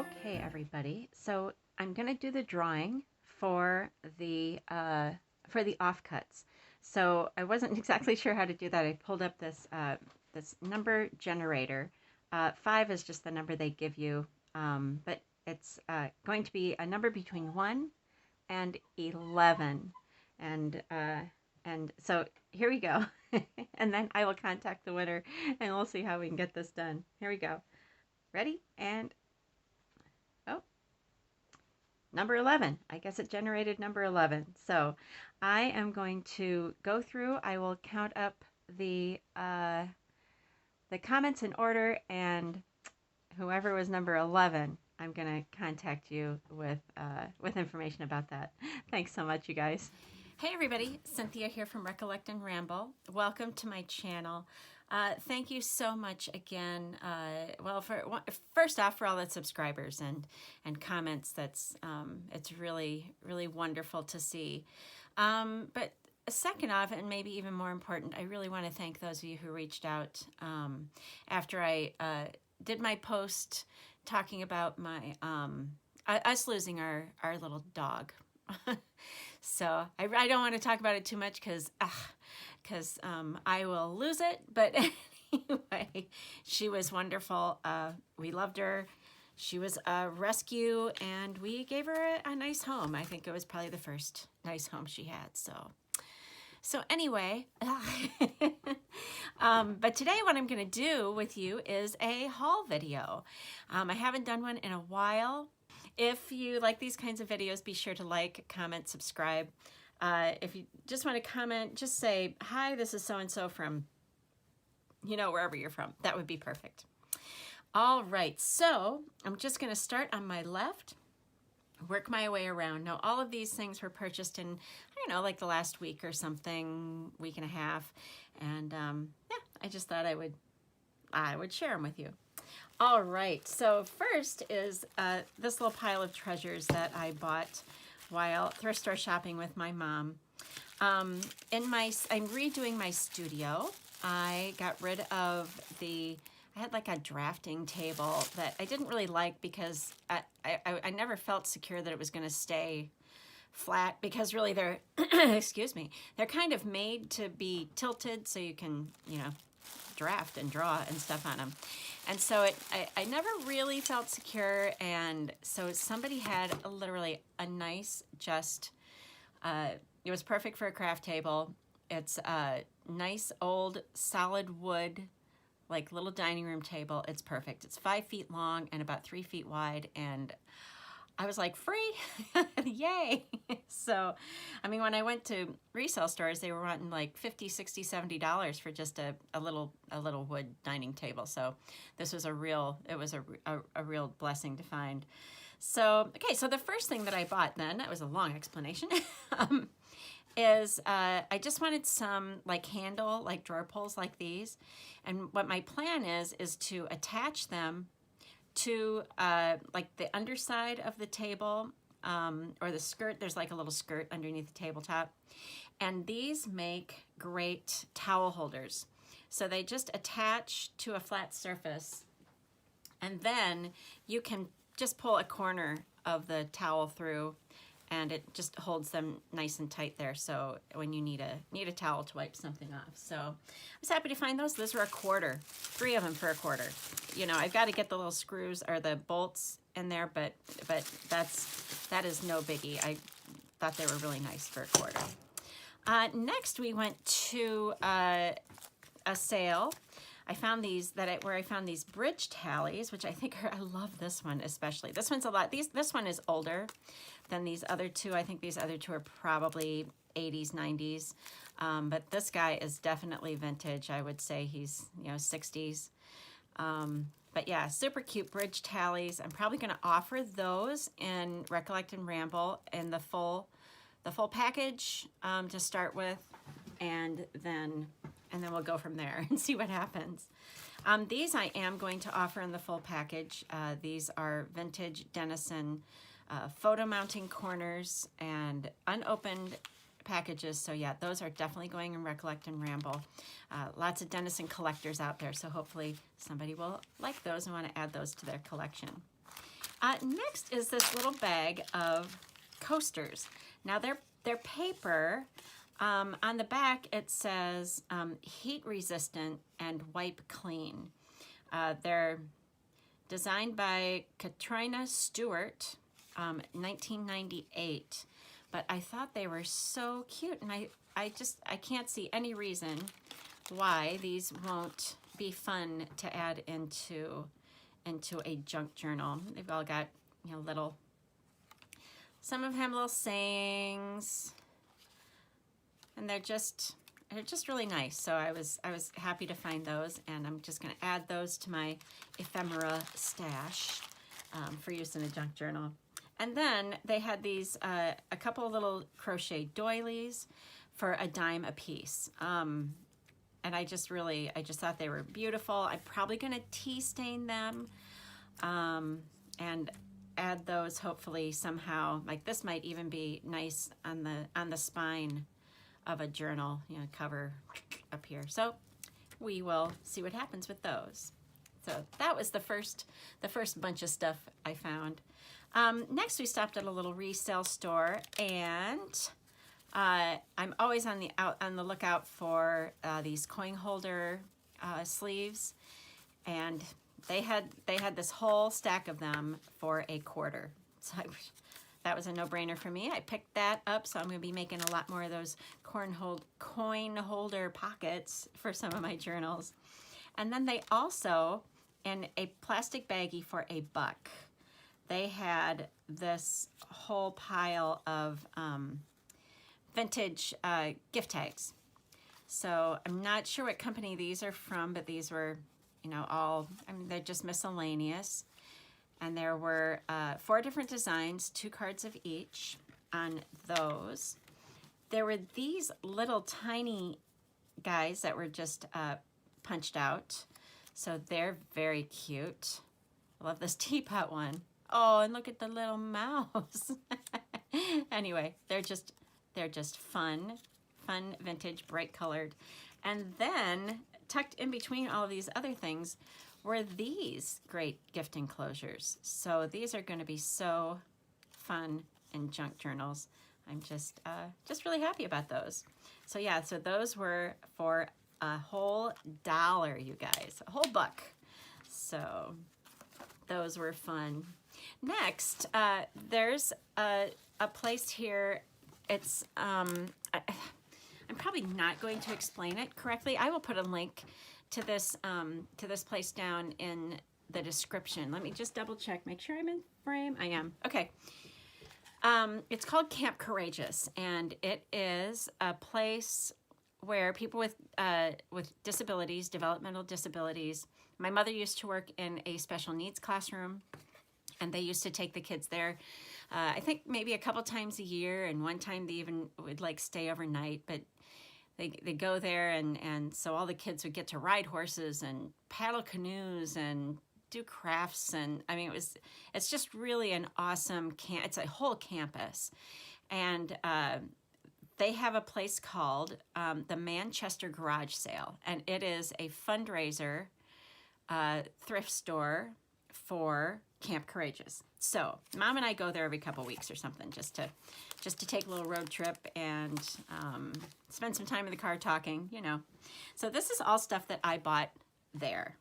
Okay, everybody. So I'm going to do the drawing for the offcuts. So I wasn't exactly sure how to do that. I pulled up this number generator. 5 is just the number they give you, but it's going to be a number between 1 and 11, and so here we go. And then I will contact the winner, and we'll see how we can get this done. Here we go. Ready? And oh, number 11. I guess it generated number 11. So I am going to go through. I will count up the comments in order, and whoever was number 11, I'm going to contact you with information about that. Thanks so much, you guys. Hey everybody, Cynthia here from Recollect and Ramble. Welcome to my channel. Thank you so much again. First off, for all the subscribers and comments. That's it's really wonderful to see. But second off, and maybe even more important, I really want to thank those of you who reached out after I did my post talking about my us losing our little dog. So I don't want to talk about it too much because I will lose it. But anyway, she was wonderful. We loved her. She was a rescue, and we gave her a nice home. I think it was probably the first nice home she had. So anyway, but today what I'm going to do with you is a haul video. I haven't done one in a while. If you like these kinds of videos, be sure to like, comment, subscribe. If you just want to comment, just say, hi, this is so-and-so from, wherever you're from. That would be perfect. All right, so I'm just going to start on my left, work my way around. Now, all of these things were purchased in, like the last week or something, week and a half. And yeah, I just thought I would share them with you. All right, so first is this little pile of treasures that I bought while thrift store shopping with my mom. I'm redoing my studio. I got rid of I had like a drafting table that I didn't really like because I never felt secure that it was going to stay flat, because really they're, excuse me, they're kind of made to be tilted so you can, draft and draw and stuff on them. And so I never really felt secure, and so somebody had literally a nice, it was perfect for a craft table. It's a nice old solid wood, like little dining room table. It's perfect. It's 5 feet long and about 3 feet wide, and I was like, free, yay. So, I mean, when I went to resale stores, they were wanting like $50, $60, $70 for just a little wood dining table. So this was a real blessing to find. So, okay, so the first thing that I bought then, that was a long explanation, is I just wanted some like handle, like drawer pulls like these. And what my plan is to attach them to like the underside of the table or the skirt. There's like a little skirt underneath the tabletop, and these make great towel holders. So they just attach to a flat surface, and then you can just pull a corner of the towel through, and it just holds them nice and tight there. So when you need a towel to wipe something off. So I was happy to find those. Those were $1/4, 3 of them for $1/4. I've got to get the little screws or the bolts in there, but that is no biggie. I thought they were really nice for $1/4. Next, we went to a sale. I found these where I found these bridge tallies, which I think I love this one especially. This one's a lot. This one is older than these other two. I think these other two are probably 80s, 90s. But this guy is definitely vintage. I would say he's 60s. But yeah, super cute bridge tallies. I'm probably going to offer those in Recollect and Ramble in the full package to start with, and then we'll go from there and see what happens. These I am going to offer in the full package. These are vintage Dennison photo mounting corners and unopened packages. So yeah, those are definitely going in Recollect and Ramble. Lots of Dennison collectors out there, so hopefully somebody will like those and want to add those to their collection. Next is this little bag of coasters. Now they're paper. On the back it says heat resistant and wipe clean. They're designed by Katrina Stewart, 1998. But I thought they were so cute, and I can't see any reason why these won't be fun to add into a junk journal. They've all got, you know, little, some of them have little sayings, and they're just really nice. So I was happy to find those, and I'm just going to add those to my ephemera stash for use in a junk journal. And then they had these a couple of little crochet doilies for $0.10 a piece. And I just thought they were beautiful. I'm probably going to tea stain them and add those hopefully somehow. Like this might even be nice on the spine of a journal, you know, cover up here. So we will see what happens with those. So that was the first bunch of stuff I found. Next we stopped at a little resale store, and I'm always on the lookout for these coin holder sleeves, and they had this whole stack of them for $0.25. So that was a no-brainer for me. I picked that up, so I'm going to be making a lot more of those coin holder pockets for some of my journals. And then they also, in a plastic baggie for $1, they had this whole pile of vintage gift tags. So I'm not sure what company these are from, but these were, you know, all, I mean, they're just miscellaneous. And there were 4 different designs, 2 cards of each on those. There were these little tiny guys that were just punched out. So they're very cute. I love this teapot one. Oh, and look at the little mouse. Anyway, they're just fun vintage, bright colored. And then tucked in between all of these other things were these great gift enclosures. So these are going to be so fun in junk journals. I'm just really happy about those. So yeah, so those were for a whole $1, you guys, a whole $1. So those were fun. Next, there's a place here. It's I'm probably not going to explain it correctly. I will put a link to this place down in the description. Let me just double check, make sure I'm in frame. I am. Okay. It's called Camp Courageous, and it is a place where people with disabilities, developmental disabilities. My mother used to work in a special needs classroom, and they used to take the kids there. I think maybe a couple times a year, and one time they even would like stay overnight, but they go there, and so all the kids would get to ride horses and paddle canoes and do crafts, and I mean it's just really an awesome camp. It's a whole campus, and they have a place called the Manchester Garage Sale, and it is a fundraiser thrift store for Camp Courageous. So Mom and I go there every couple weeks or something, just to take a little road trip and spend some time in the car talking, you know. So this is all stuff that I bought there.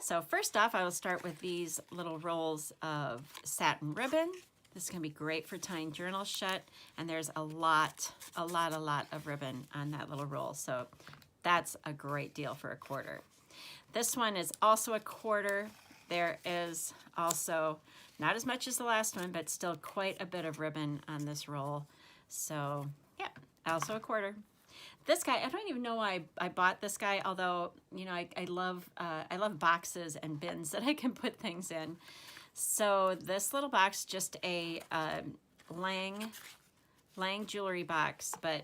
So first off, I will start with these little rolls of satin ribbon. This is going to be great for tying journals shut, and there's a lot of ribbon on that little roll. So that's a great deal for $0.25. This one is also $0.25. There is also not as much as the last one, but still quite a bit of ribbon on this roll. So yeah, also $0.25. This guy, I don't even know why I bought this guy, although, you know, I love boxes and bins that I can put things in. So this little box, just a Lang jewelry box, but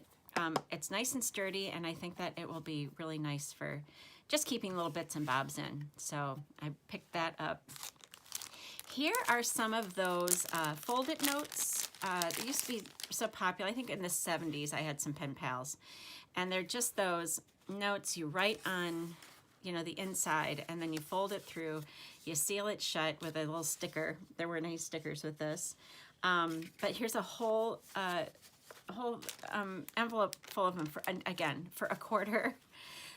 it's nice and sturdy, and I think that it will be really nice for just keeping little bits and bobs in. So I picked that up. Here are some of those folded notes. They used to be so popular. I think in the 70s I had some pen pals. And they're just those notes you write on you know, the inside, and then you fold it through, you seal it shut with a little sticker. There were nice stickers with this. But here's a whole envelope full of them, for, again, for $1.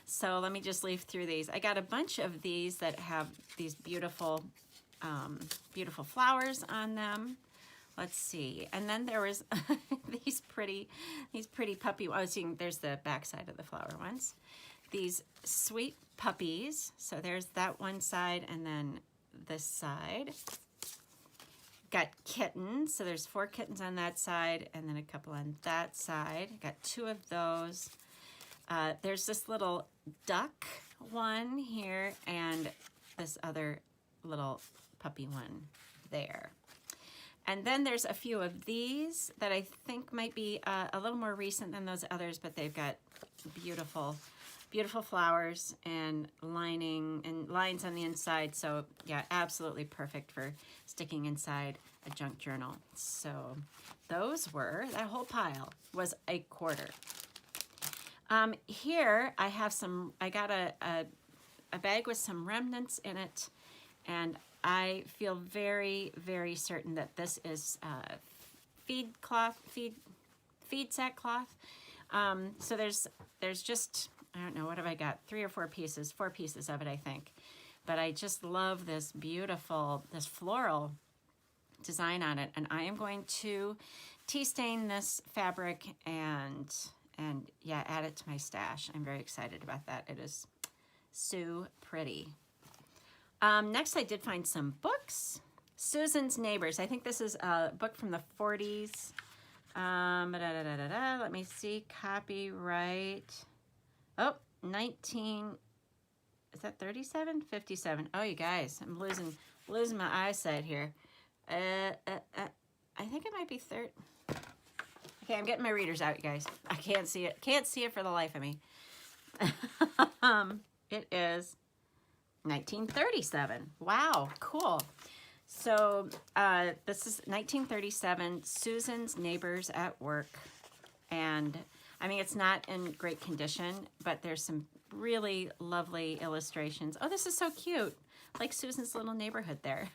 So let me just leaf through these. I got a bunch of these that have these beautiful, beautiful flowers on them. Let's see. And then there was these pretty puppy, oh, seeing there's the back side of the flower ones. These sweet puppies. So there's that one side and then this side. Got kittens. So there's 4 kittens on that side and then a couple on that side. Got 2 of those. There's this little duck one here and this other little puppy one there. And then there's a few of these that I think might be a little more recent than those others, but they've got beautiful, beautiful flowers and lining and lines on the inside. So yeah, absolutely perfect for sticking inside a junk journal. So those were, that whole pile was $1. Here I have some, I got a bag with some remnants in it, and I feel very, very certain that this is feed sack cloth. So there's just, I don't know, what have I got? 3 or 4 pieces, 4 pieces of it, I think. But I just love this beautiful, this floral design on it. And I am going to tea stain this fabric and yeah, add it to my stash. I'm very excited about that. It is so pretty. Next, I did find some books. Susan's Neighbors. I think this is a book from the 40s. Let me see. Copyright. Oh, 19. Is that 37? 57. Oh, you guys, I'm losing my eyesight here. I think it might be 30. Okay, I'm getting my readers out, you guys. I can't see it. Can't see it for the life of me. It is 1937. Wow, cool. So this is 1937, Susan's Neighbors at Work. And I mean, it's not in great condition, but there's some really lovely illustrations. Oh, this is so cute. Like Susan's little neighborhood there.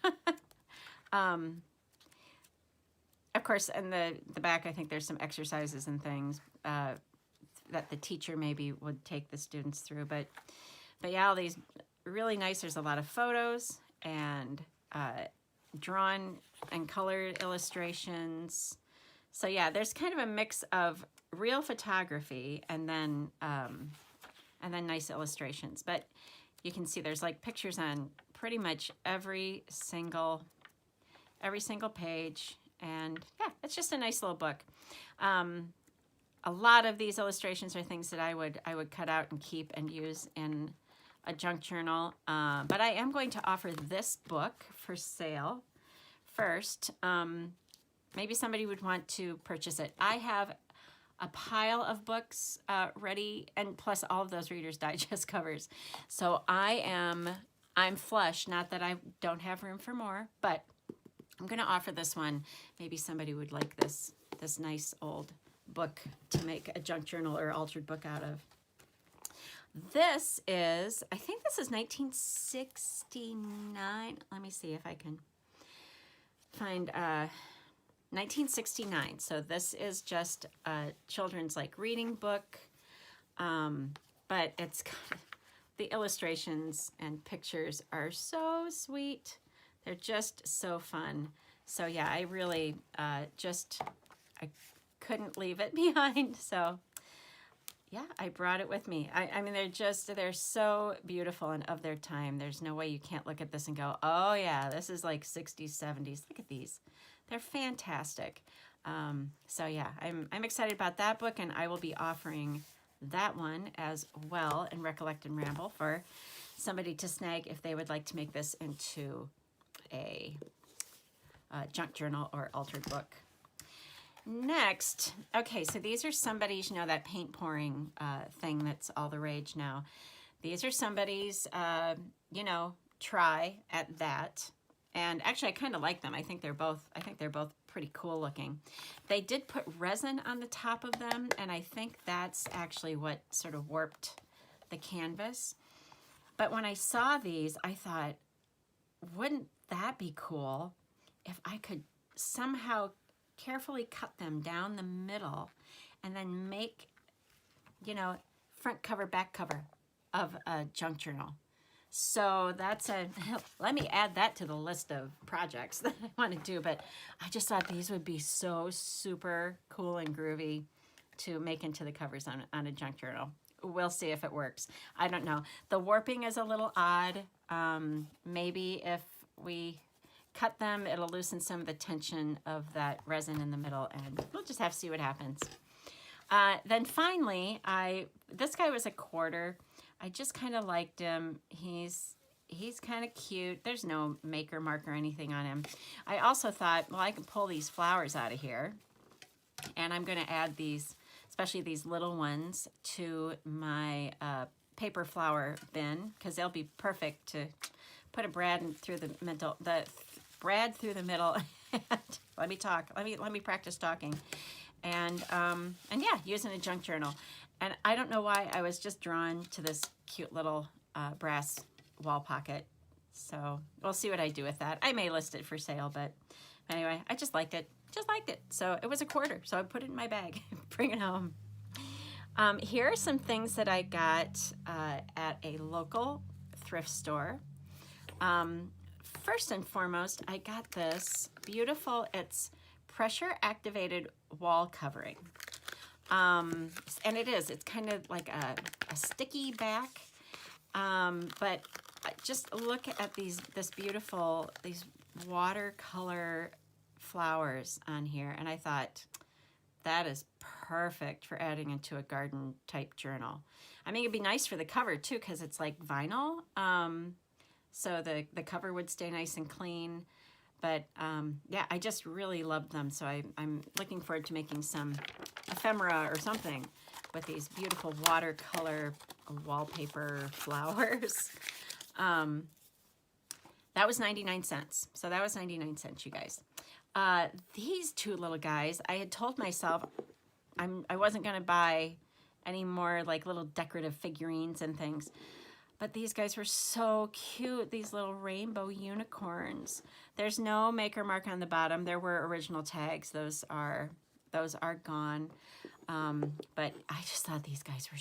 Of course, in the back, I think there's some exercises and things that the teacher maybe would take the students through. But yeah, all these really nice. There's a lot of photos and drawn and colored illustrations. So yeah, there's kind of a mix of real photography and then nice illustrations. But you can see there's like pictures on pretty much every single page. And yeah, it's just a nice little book. A lot of these illustrations are things that I would cut out and keep and use in a junk journal. But I am going to offer this book for sale first. Maybe somebody would want to purchase it. I have a pile of books ready, and plus all of those Reader's Digest covers. So I'm flush. Not that I don't have room for more, but I'm going to offer this one. Maybe somebody would like this nice old book to make a junk journal or altered book out of. This is, I think this is 1969. Let me see if I can find 1969. So this is just a children's like reading book, but it's the illustrations and pictures are so sweet. They're just so fun. So yeah, I really I couldn't leave it behind. So yeah, I brought it with me. I mean, they're so beautiful and of their time. There's no way you can't look at this and go, oh yeah, this is like 60s, 70s. Look at these. They're fantastic. So yeah, I'm excited about that book, and I will be offering that one as well in Recollect and Ramble for somebody to snag if they would like to make this into a junk journal or altered book. Next, okay, so these are somebody's, you know, that paint pouring thing that's all the rage now. These are somebody's, you know, try at that. And actually, I kind of like them. I think they're both pretty cool looking. They did put resin on the top of them, and I think that's actually what sort of warped the canvas. But when I saw these, I thought, wouldn't that be cool if I could somehow carefully cut them down the middle and then make, you know, front cover, back cover of a junk journal. So that's let me add that to the list of projects that I want to do. But I just thought these would be so super cool and groovy to make into the covers on a junk journal. We'll see if it works. I don't know. The warping is a little odd. Maybe if we cut them, it'll loosen some of the tension of that resin in the middle, and we'll just have to see what happens. Then finally, this guy was a quarter. I just kind of liked him. He's kind of cute. There's no maker mark or anything on him. I also thought, well, I can pull these flowers out of here, and I'm going to add these, especially these little ones, to my paper flower bin, because they'll be perfect to put a brad through the middle. The brad through the middle. Let me talk. Let me practice talking. And yeah, using a junk journal. And I don't know why I was just drawn to this cute little brass wall pocket. So we'll see what I do with that. I may list it for sale, but anyway, I just liked it. So it was a quarter. So I put it in my bag, bring it home. Here are some things that I got at a local thrift store. First and foremost, I got this beautiful, it's pressure activated wall covering. And it's kind of like a sticky back. But just look at these watercolor flowers on here. And I thought that is perfect for adding into a garden type journal. I mean, it'd be nice for the cover too, because it's like vinyl. So the cover would stay nice and clean. But yeah, I just really loved them. So I'm looking forward to making some ephemera or something with these beautiful watercolor wallpaper flowers. That was 99 cents. So that was 99 cents, you guys. These two little guys, I had told myself I wasn't going to buy any more like little decorative figurines and things. But these guys were so cute, these little rainbow unicorns. There's no maker mark on the bottom. There were original tags. Those are gone. But I just thought these guys were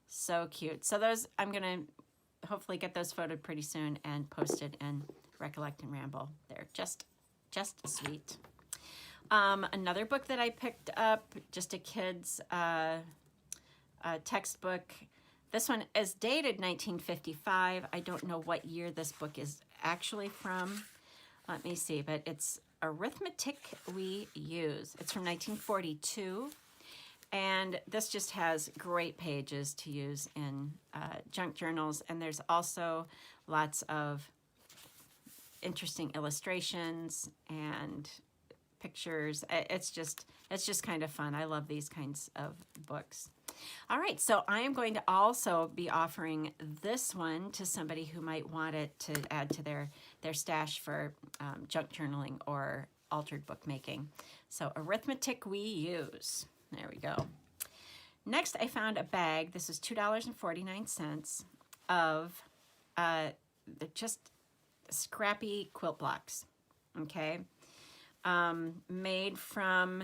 so cute. So those, I'm going to hopefully get those photoed pretty soon and posted in Recollect and Ramble. They're just sweet. Another book that I picked up, just a kid's textbook. This one is dated 1955. I don't know what year this book is actually from. Let me see, but it's Arithmetic We Use. It's from 1942. And this just has great pages to use in junk journals. And there's also lots of interesting illustrations and pictures. It's just kind of fun. I love these kinds of books. All right, so I am going to also be offering this one to somebody who might want it to add to their stash for junk journaling or altered bookmaking. So Arithmetic We Use. There we go. Next, I found a bag. This is $2.49 of just scrappy quilt blocks. Okay, made from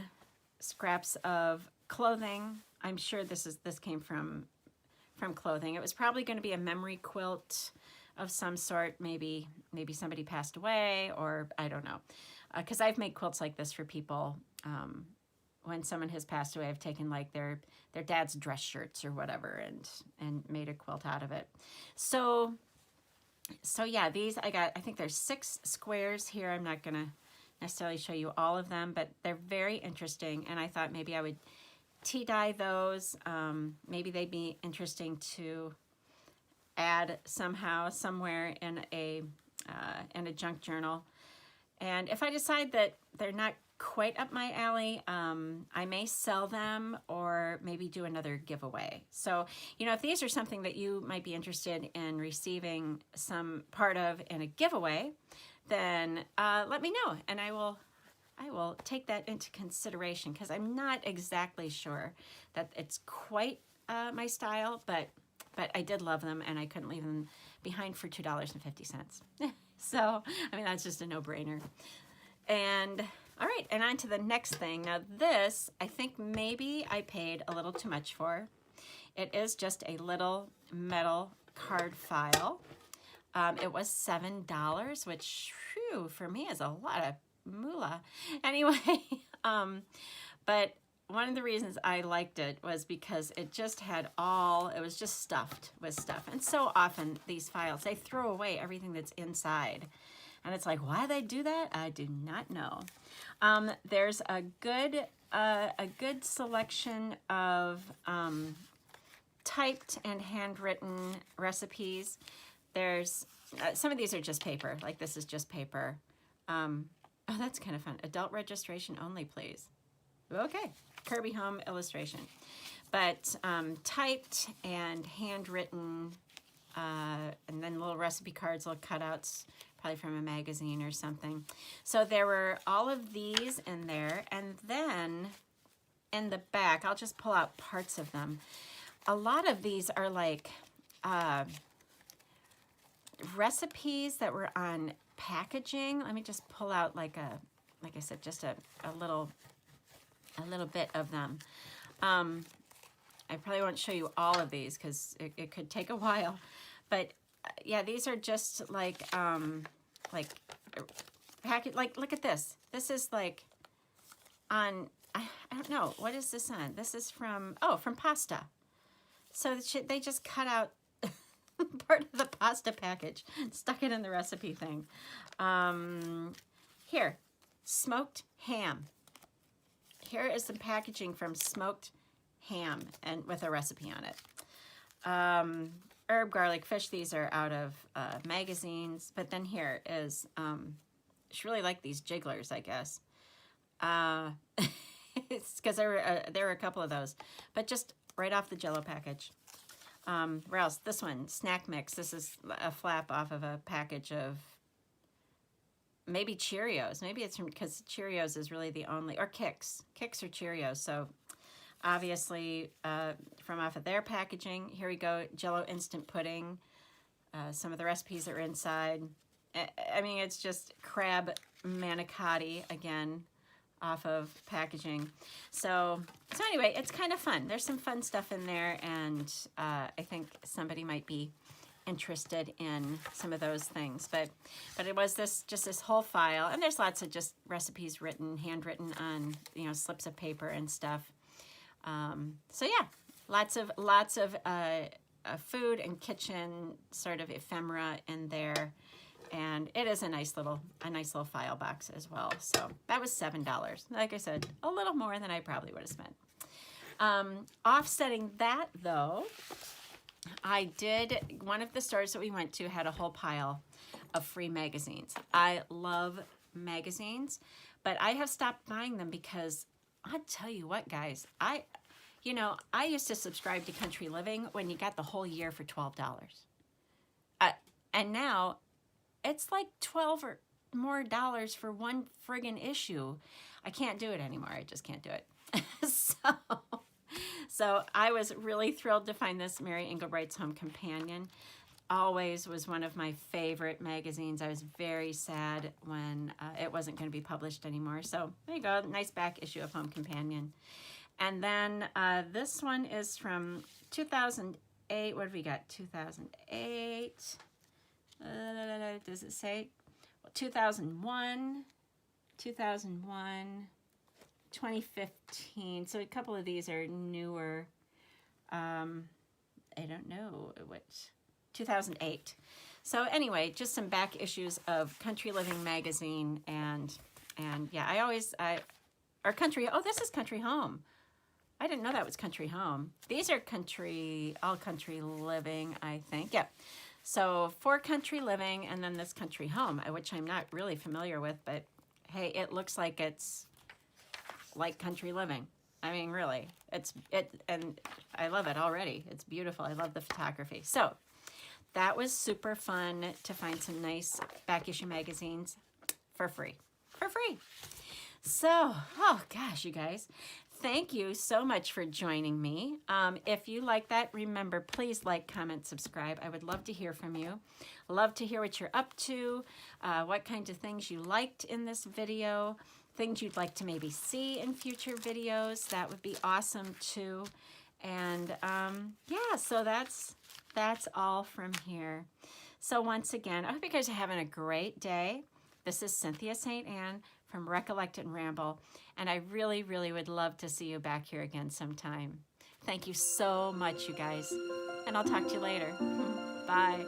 scraps of clothing. I'm sure this came from clothing. It was probably going to be a memory quilt of some sort. Maybe somebody passed away, or I don't know. Because I've made quilts like this for people. When someone has passed away, I've taken like their dad's dress shirts or whatever and made a quilt out of it. So yeah, these I got. I think there's 6 squares here. I'm not gonna necessarily show you all of them, but they're very interesting. And I thought maybe I would tea dye those. Maybe they'd be interesting to add somehow somewhere in a junk journal. And if I decide that they're not quite up my alley, I may sell them or maybe do another giveaway. So, you know, if these are something that you might be interested in receiving some part of in a giveaway, then let me know, and I will take that into consideration, because I'm not exactly sure that it's quite my style, but but I did love them, and I couldn't leave them behind for $2.50. So, I mean, that's just a no-brainer. And all right, and on to the next thing. Now this, I think maybe I paid a little too much for. It is just a little metal card file. It was $7, which whew, for me is a lot of moolah. Anyway, but one of the reasons I liked it was because it just had it was just stuffed with stuff. And so often these files, they throw away everything that's inside. And it's like, why they do that? I do not know. There's a good selection of typed and handwritten recipes. There's some of these are just paper. Like this is just paper. Oh, that's kind of fun. Adult registration only, please. Okay, Kirby Home illustration. But typed and handwritten, and then little recipe cards, little cutouts, probably from a magazine or something. So there were all of these in there, and then in the back, I'll just pull out parts of them. A lot of these are like recipes that were on packaging. Let me just pull out like I said, just a little bit of them. I probably won't show you all of these because it could take a while, but yeah, these are just like packet. Like look at this. This is like on. I don't know, what is this on? This is from pasta. So they just cut out part of the pasta package, stuck it in the recipe thing. Here, smoked ham. Here is some packaging from smoked ham and with a recipe on it. Herb, garlic, fish. These are out of magazines. But then here is, she really liked these jigglers, I guess. It's because there were a couple of those, but just right off the Jell-O package. Where else? This one, snack mix. This is a flap off of a package of maybe Cheerios. Maybe it's because Cheerios is really the only, or Kix or Cheerios. So obviously from off of their packaging. Here we go, Jell-O instant pudding. Some of the recipes are inside. I mean, it's just crab manicotti again off of packaging. So anyway, it's kind of fun. There's some fun stuff in there, and I think somebody might be interested in some of those things. But it was just this whole file, and there's lots of just recipes handwritten on slips of paper and stuff. So yeah, lots of food and kitchen sort of ephemera in there. And it is a nice little file box as well. So that was $7. Like I said, a little more than I probably would have spent. Offsetting that though, one of the stores that we went to had a whole pile of free magazines. I love magazines, but I have stopped buying them because I'll tell you what, guys, I used to subscribe to Country Living when you got the whole year for $12. And now it's like $12 or more for one friggin' issue. I can't do it anymore. I just can't do it. So I was really thrilled to find this Mary Englebright's Home Companion. Always was one of my favorite magazines. I was very sad when it wasn't going to be published anymore. So there you go, nice back issue of Home Companion. And then this one is from 2008. What have we got? 2008. Does it say? Well, 2001, 2015. So a couple of these are newer. I don't know what. 2008. So anyway, just some back issues of Country Living magazine, and yeah, or Country. Oh, this is Country Home. I didn't know that was Country Home. These are all Country Living, I think. Yeah. So for Country Living, and then this Country Home, which I'm not really familiar with, but hey, it looks like it's like Country Living. I mean, really, and I love it already. It's beautiful. I love the photography. So that was super fun to find some nice back issue magazines for free. So, oh gosh, you guys, thank you so much for joining me. If you like that, remember, please like, comment, subscribe. I would love to hear from you. Love to hear what you're up to, what kinds of things you liked in this video, things you'd like to maybe see in future videos. That would be awesome too. And yeah, so that's all from here. So once again, I hope you guys are having a great day. This is Cynthia St. Anne from Recollect and Ramble, and I really, really would love to see you back here again sometime. Thank you so much, you guys, and I'll talk to you later. Bye.